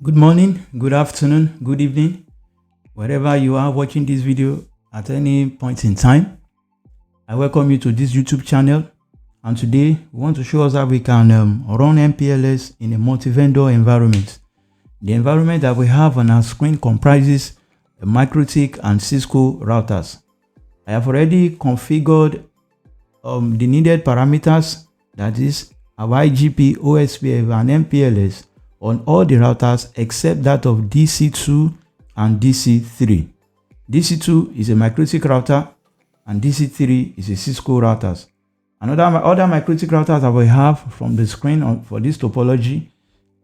Good morning, good afternoon, good evening, wherever you are watching this video at any point in time. I welcome you to this YouTube channel, and today we want to show us how we can run MPLS in a multi-vendor environment. The environment that we have on our screen comprises a MikroTik and Cisco routers. I have already configured the needed parameters, that is our IGP, OSPF and MPLS on all the routers except that of DC2 and DC3. DC2 is a MikroTik router and DC3 is a Cisco routers. Other MikroTik routers that we have from the screen for this topology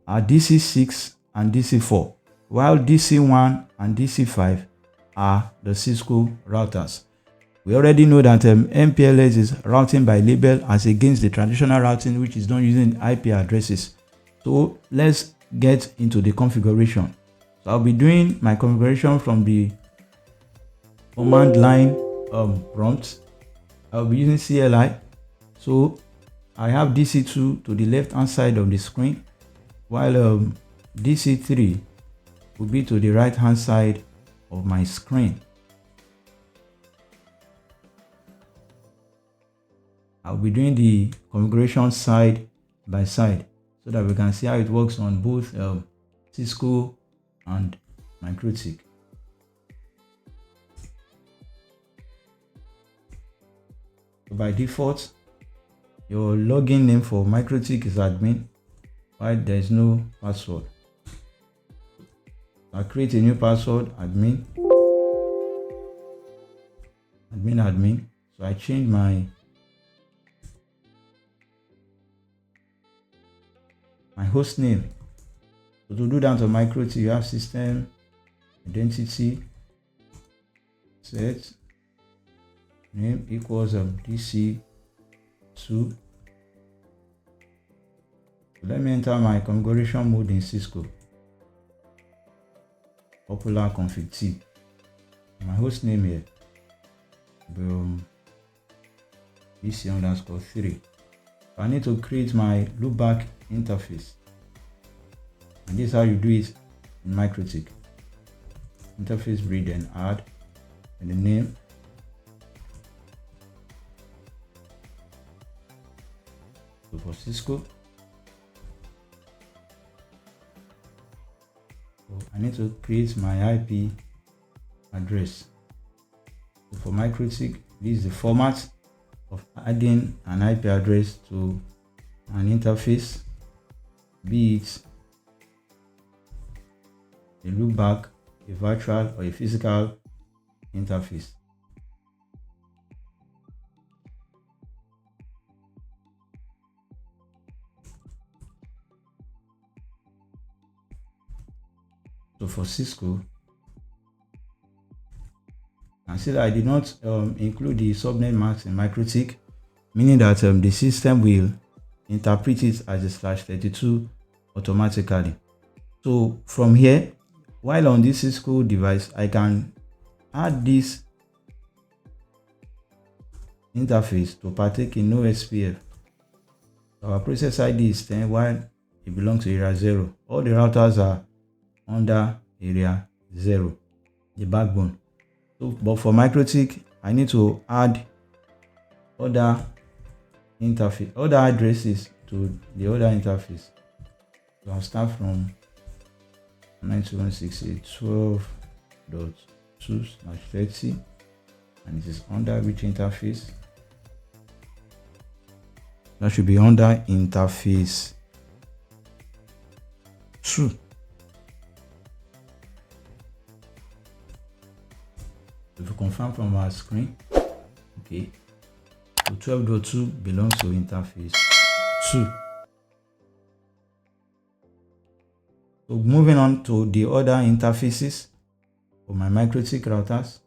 are DC6 and DC4, while DC1 and DC5 are the Cisco routers. We already know that MPLS is routing by label as against the traditional routing, which is done using IP addresses. So let's get into the configuration. So I'll be doing my configuration from the command line prompt. I'll be using CLI. So I have DC2 to the left hand side of the screen, while DC3 will be to the right hand side of my screen. I'll be doing the configuration side by side so that we can see how it works on both Cisco and MikroTik. So by default, your login name for MikroTik is admin, while there is no password. I'll create a new password, admin. So I change my host name. So to do that on MikroTik, you have system identity set name equals DC2. So let me enter my configuration mode in Cisco. Popular config T. My host name here DC_3. I need to create my loopback interface, and this is how you do it in MikroTik. Interface read and add, and the name, so for Cisco, so I need to create my IP address. So for MikroTik, this is the format of adding an IP address to an interface, be it a loopback, a virtual or a physical interface. So for Cisco, and see that I did not include the subnet mask in MikroTik, meaning that the system will interpret it as a /32 automatically. So from here, while on this Cisco device, I can add this interface to partake in no SPF. Our process ID is 10, while it belongs to area 0. All the routers are under area 0, the backbone. So, but for MikroTik, I need to add other addresses to the other interface. So I'll start from 92.168.12.2/30, and it is under which interface? That should be under interface 2. If you confirm from our screen, okay, so 12.2 belongs to interface 2. So moving on to the other interfaces for my MikroTik routers.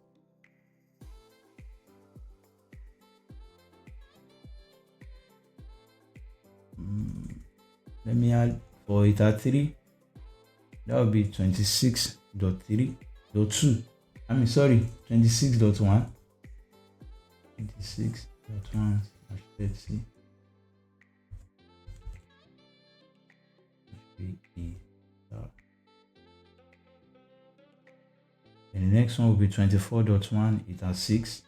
Let me add for ETA 3, that will be 26.3.2. 26.1. 26.1/30. next one will be 24.1. It has 6.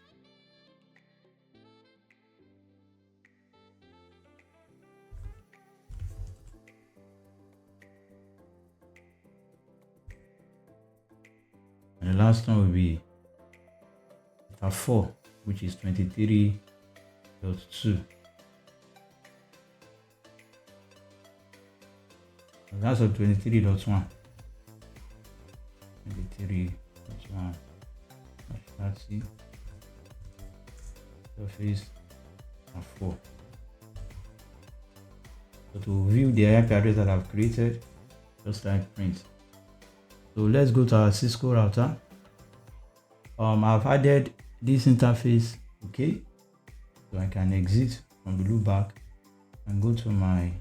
And the last one will be it has 4, which is 23.2. That's a 23.1. 23.1. That's it. Surface and 4. So to view the IP address that I've created, just like print. So let's go to our Cisco router. I've added this interface. Okay, so I can exit from the loopback and go to my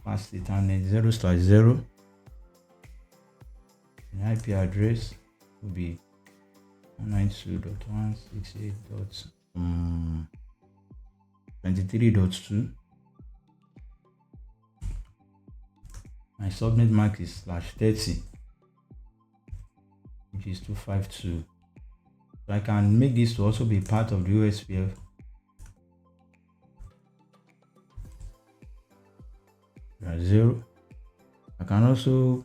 fast Ethernet 0/0. The IP address will be 192.168.23.2. My subnet mark is /30, which is 252. So I can make this to also be part of the OSPF. Right, 0. I can also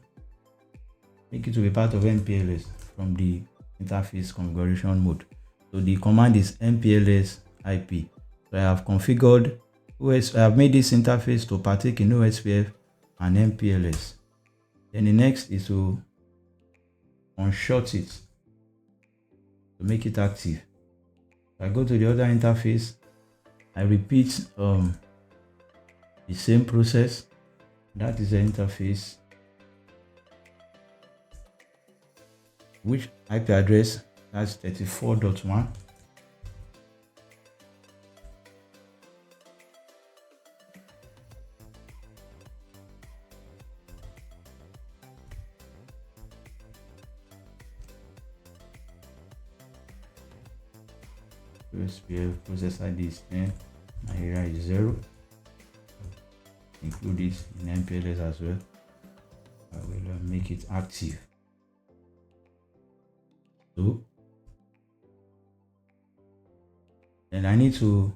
make it to be part of MPLS from the interface configuration mode. So the command is MPLS IP. So I have configured I have made this interface to partake in OSPF and MPLS. Then the next is to unshort it to make it active. If I go to the other interface, I repeat the same process. That is the interface. Which IP address? That's 34.1. OSPF process ID is 10. My area is 0. Include it in MPLS as well. I will make it active. So then I need to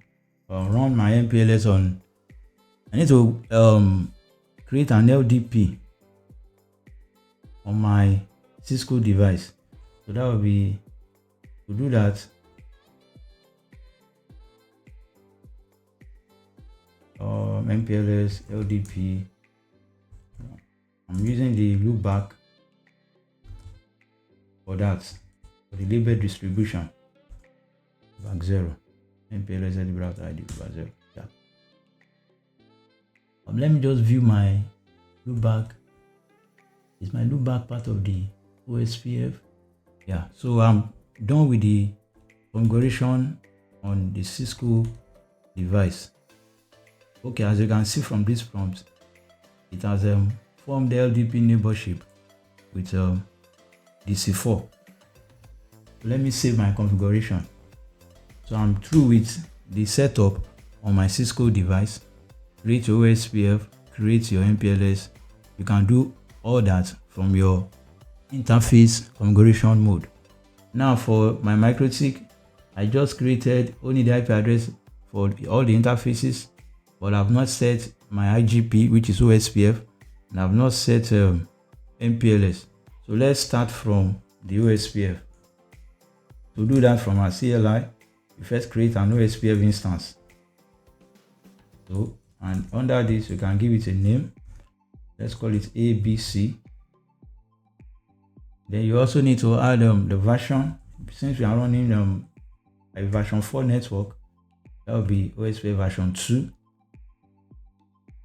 run my MPLS on. I need to create an LDP on my Cisco device. So that will be to do that. MPLS LDP. I'm using the loopback for that, for the label distribution. Back 0. MPLS LDP router ID back 0. Yeah. Let me just view my loopback. Is my loopback part of the OSPF? Yeah. So I'm done with the configuration on the Cisco device. Okay, as you can see from this prompt, it has formed the LDP neighborship with DC4. So let me save my configuration. So I'm through with the setup on my Cisco device. Create your OSPF, create your MPLS. You can do all that from your interface configuration mode. Now for my MikroTik, I just created only the IP address for all the interfaces, but I've not set my IGP, which is OSPF, and I've not set MPLS. So let's start from the OSPF. To do that from our CLI, you first create an OSPF instance. So, and under this, you can give it a name. Let's call it ABC. Then you also need to add the version. Since we are running a version 4 network, that will be OSPF version 2.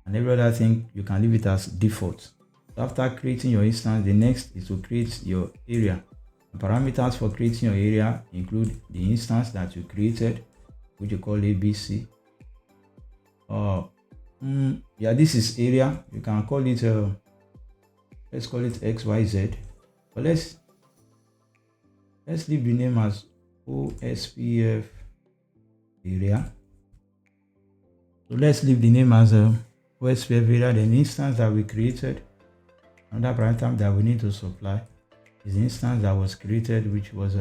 And every other thing, you can leave it as default. So after creating your instance, the next is to create your area. The parameters for creating your area include the instance that you created, which you call ABC. Yeah, this is area. You can call it let's call it XYZ. But let's leave the name as OSPF area. So let's leave the name as OSPF area, the instance that we created, another parameter that we need to supply. is the instance that was created, which was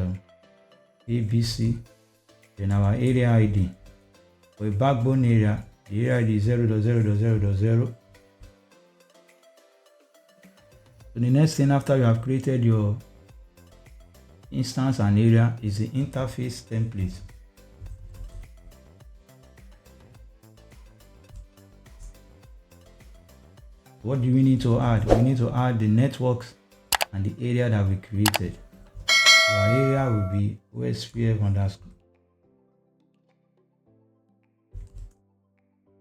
ABC. Then our area ID. For a backbone area, the area ID is 0.0.0.0. So the next thing after you have created your instance and area is the interface template. What do we need to add? We need to add the networks and the area that we created. Our area will be OSPF_,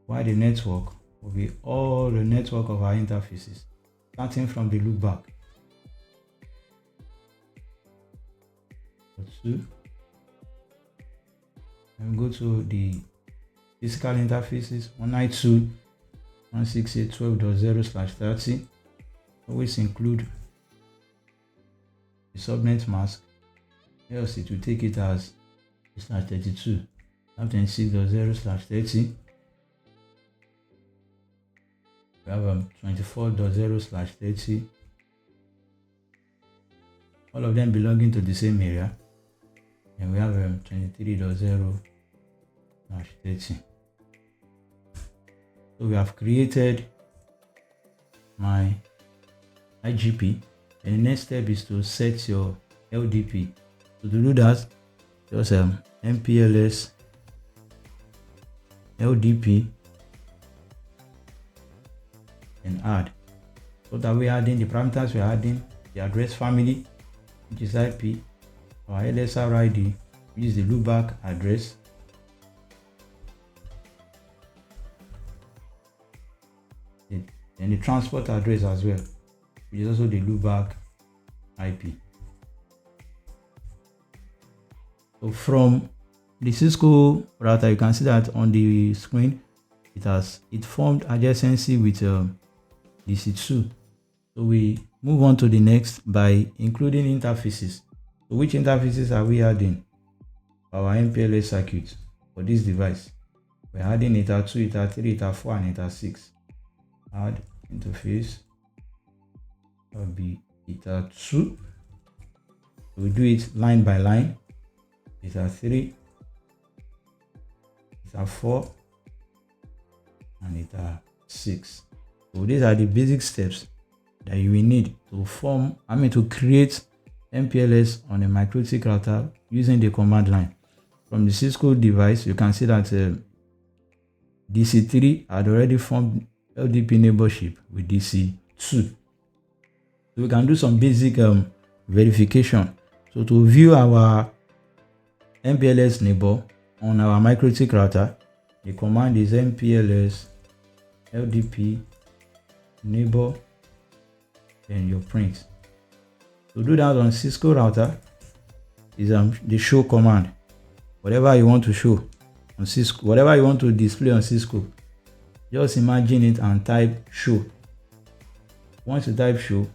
while the network will be all the network of our interfaces, starting from the loopback. 2. And go to the physical interfaces 192.168.12.0/30. Always include the subnet mask, else it will take it as /32. 26.0/30. We have 24.0/30. All of them belonging to the same area. And we have 23.0/30. So we have created my IGP, and the next step is to set your LDP. So to do that, just MPLS LDP and add. What are we adding? The parameters we are adding: the address family, which is IP, our LSR ID, which is the loopback address, and the transport address as well, which is also the loopback IP. So from the Cisco router, you can see that on the screen it formed adjacency with DC2. So we move on to the next by including interfaces. So which interfaces are we adding? Our MPLS circuit for this device. We're adding ETA 2, ETA 3, ETA 4, and ETA 6. Add interface will be ETA 2. We do it line by line. ETA 3, ETA 4, and ETA 6. So these are the basic steps that you will need to create MPLS on a MikroTik router using the command line. From the Cisco device, you can see that DC3 had already formed LDP neighborship with DC2. So we can do some basic verification. So to view our MPLS neighbor on our MikroTik router, the command is MPLS LDP neighbor and your print. To do that on Cisco router is the show command. Whatever you want to show on Cisco, whatever you want to display on Cisco, just imagine it and type show. Once you type show,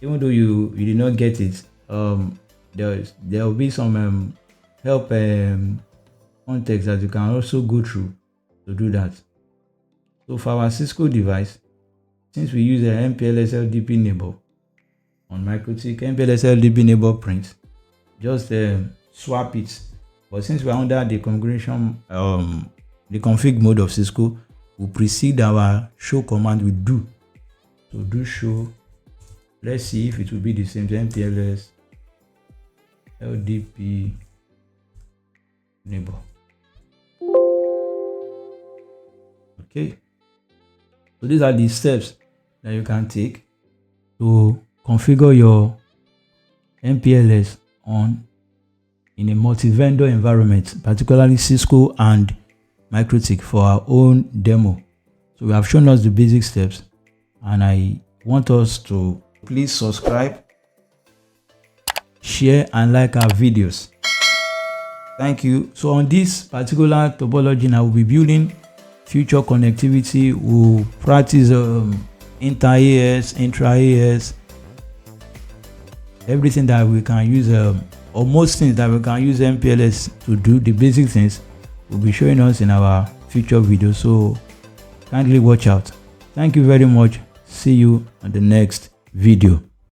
even though you did not get it, there will be some help context that you can also go through to do that. So for our Cisco device, since we use an MPLS LDP neighbor on MikroTik, MPLS LDP neighbor print, just swap it. But since we're under the configuration, the config mode of Cisco, we precede our show command with do. So do show. Let's see if it will be the same to MPLS LDP neighbor. Okay. So these are the steps that you can take to configure your MPLS in a multi-vendor environment, particularly Cisco and MikroTik, for our own demo. So we have shown us the basic steps, and I want us to please subscribe, share, and like our videos. Thank you. So on this particular topology, I will be building future connectivity. We'll practice inter-AS, intra-AS, everything that we can use, or most things that we can use MPLS to do. The basic things will be showing us in our future videos. So kindly watch out. Thank you very much. See you on the next video.